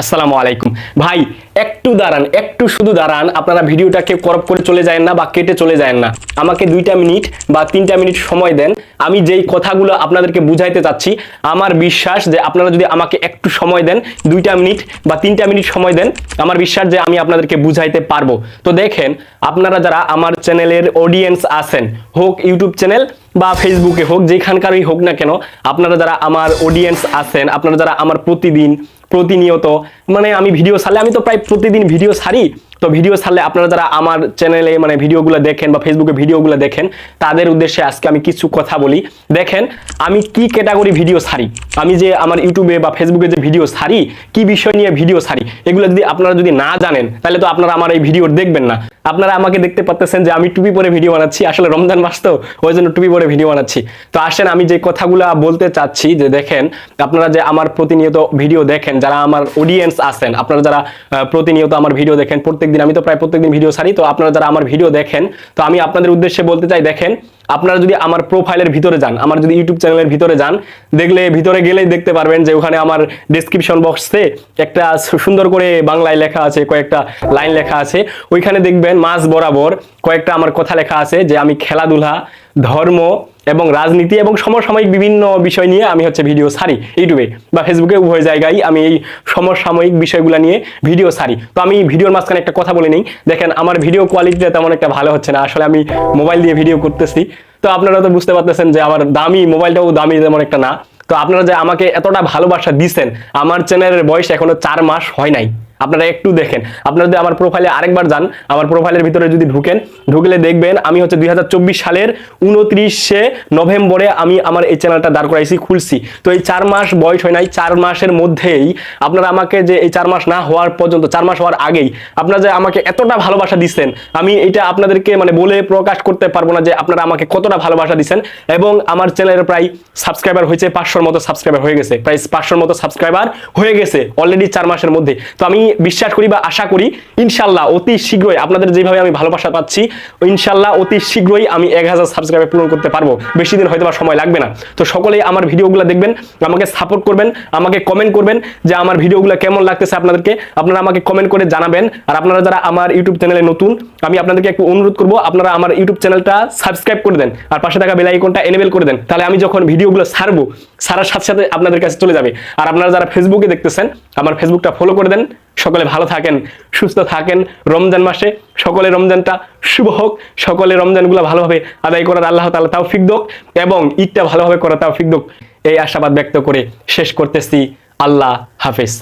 আসসালামু আলাইকুম ভাই, একটু দাঁড়ান, একটু শুধু দাঁড়ান। আপনারা ভিডিওটাকে করপ করে চলে যায় না বা কেটে চলে যায় না, আমাকে 2টা মিনিট বা 3টা মিনিট সময় দেন। আমি যেই কথাগুলো আপনাদেরকে বুঝাইতে চাচ্ছি, আমার বিশ্বাস যে আপনারা যদি আমাকে একটু সময় দেন, 2টা মিনিট বা 3টা মিনিট সময় দেন, আমার বিশ্বাস যে আমি আপনাদেরকে বুঝাইতে পারবো। তো দেখেন, আপনারা যারা আমার চ্যানেলের অডিয়েন্স আছেন, হোক ইউটিউব চ্যানেল বা ফেসবুকে হোক, যেখানকারই হোক না কেন, আপনারা যারা আমার অডিয়েন্স আছেন, আপনারা যারা আমার প্রতিনিয়ত মানে আমি ভিডিও ছাড়লে, আমি তো প্রায় প্রতিদিন ভিডিও ছাড়ি, তো ভিডিও ছাড়লে আপনারা যারা আমার চ্যানেলে মানে ভিডিওগুলো দেখেন বা ফেসবুকে ভিডিওগুলো দেখেন, তাদের উদ্দেশ্যে আজকে আমি কিছু কথা বলি। দেখেন, আমি কি ক্যাটাগরি ভিডিও ছাড়ি, আমি যে আমার ইউটিউবে বা ফেসবুকে যে ভিডিও ছাড়ি, কি বিষয় নিয়ে ভিডিও ছাড়ি, এগুলো যদি আপনারা যদি না জানেন, তাহলে তো আপনারা আমার এই ভিডিও দেখবেন না। আপনারা আমাকে দেখতে পাচ্ছেন যে আমি টুপি পরে ভিডিও বানাচ্ছি, আসলে রমজান মাস তো ওই জন্য টুপি পরে ভিডিও বানাচ্ছি। তো আসেন, আমি যে কথাগুলো বলতে চাচ্ছি, যে দেখেন, আপনারা যে আমার প্রতিনিয়ত ভিডিও দেখেন, যারা আমার অডিয়েন্স আছেন, আপনারা যারা প্রতিনিয়ত আমার ভিডিও দেখেন, প্রত্যেকদিন, আমি তো প্রায় প্রত্যেকদিন ভিডিও ছাড়ি, তো আপনারা যারা আমার ভিডিও দেখেন, তো আমি আপনাদের উদ্দেশ্যে বলতে চাই, দেখেন, আপনারা যদি আমার প্রোফাইলের ভিতরে যান, আমার যদি ইউটিউব চ্যানেলের ভিতরে যান, দেখলে ভিতরে গেলেই দেখতে পারবেন যে ওখানে আমার ডেসক্রিপশন বক্সে একটা সুন্দর করে বাংলায় লেখা আছে, কয়েকটা লাইন লেখা আছে। ওইখানে দেখবেন মাঝ বরাবর কয়েকটা আমার কথা লেখা আছে যে আমি খেলাধুলা, ধর্ম এবং রাজনীতি এবং সমসাময়িক বিভিন্ন বিষয় নিয়ে আমি ভিডিও ছাড়ি ইউটিউবে বা ফেসবুকে, উভয় জায়গায় আমি এই সমসাময়িক বিষয়গুলো নিয়ে ভিডিও ছাড়ি। তো আমি ভিডিওর মাঝখানে একটা কথা বলে নিই, দেখেন, আমার ভিডিও কোয়ালিটিটা তেমন একটা ভালো হচ্ছে না, আসলে আমি মোবাইল দিয়ে ভিডিও করতেছি। তো আপনারা তো বুঝতে পারতেছেন যে আমার দামি মোবাইলটাও দামি তেমন একটা না। তো আপনারা যে আমাকে এতটা ভালোবাসা দিচ্ছেন, আমার চ্যানেলের বয়স এখনো 4 মাস হয় নাই। আপনারা একটু দেখেন, আপনারা যদি আমার প্রোফাইলে আরেকবার যান, আমার প্রোফাইলের ভিতরে যদি ঢুকলে দেখবেন আমি 2024 সালের 29শে নভেম্বরে আমি আমার এই চ্যানেলটা দাঁড় করাইছি, খুলছি। তো এই 4 মাস বয়স হয় নাই, 4 মাসের মধ্যেই আপনারা আমাকে যে এই 4 মাস না হওয়ার পর্যন্ত, 4 মাস হওয়ার আগেই আপনারা যে আমাকে এতটা ভালোবাসা দিচ্ছেন, আমি এটা আপনাদেরকে মানে বলে প্রকাশ করতে পারবো না যে আপনারা আমাকে কতটা ভালোবাসা দিচ্ছেন। এবং আমার চ্যানেলের প্রায় সাবস্ক্রাইবার হয়েছে 500-র মতো সাবস্ক্রাইবার হয়ে গেছে, প্রায় 500-র মতো সাবস্ক্রাইবার হয়ে গেছে অলরেডি 4 মাসের মধ্যে। তো আমি বিশ্বাস করি বা আশা করি ইনশাল্লাহ অতি শীঘ্রই আপনাদের যেভাবে আমি ভালোবাসা পাচ্ছি, ইনশাল্লাহ অতি শীঘ্রই আমি 1000 সাবস্ক্রাইবার পূরণ করতে পারবো, বেশি দিন হয়তো বা সময় লাগবে না। তো সকলেই আমার ভিডিওগুলো দেখবেন, আমাকে সাপোর্ট করবেন, আমাকে কমেন্ট করবেন যে আমার ভিডিওগুলো কেমন লাগতেছে আপনাদেরকে, আপনারা আমাকে কমেন্ট করে জানাবেন। আর আপনারা যারা আমার ইউটিউব চ্যানেলে নতুন, আমি আপনাদেরকে একটু অনুরোধ করব, আপনারা আমার ইউটিউব চ্যানেলটা সাবস্ক্রাইব করে দেন আর পাশে থাকা বেল আইকনটা এনেবল করে দেন, তাহলে আমি যখন ভিডিওগুলো ছাড়বো, ছাড়ার সাথে সাথে আপনাদের কাছে চলে যাবে। আর আপনারা যারা ফেসবুকে দেখতেছেন, আমার ফেসবুকটা ফলো করে দেন। সকলে ভালো থাকেন, সুস্থ থাকেন। রমজান মাসে সকলে রমজানটা শুভ হোক, সকলে রমজানগুলো ভালোভাবে আদায় করার আল্লাহ তাআলা তৌফিক দাও এবং ঈদটা ভালোভাবে করার তৌফিক দাও, এই আশাবাদ ব্যক্ত করে শেষ করতেছি। আল্লাহ হাফেজ।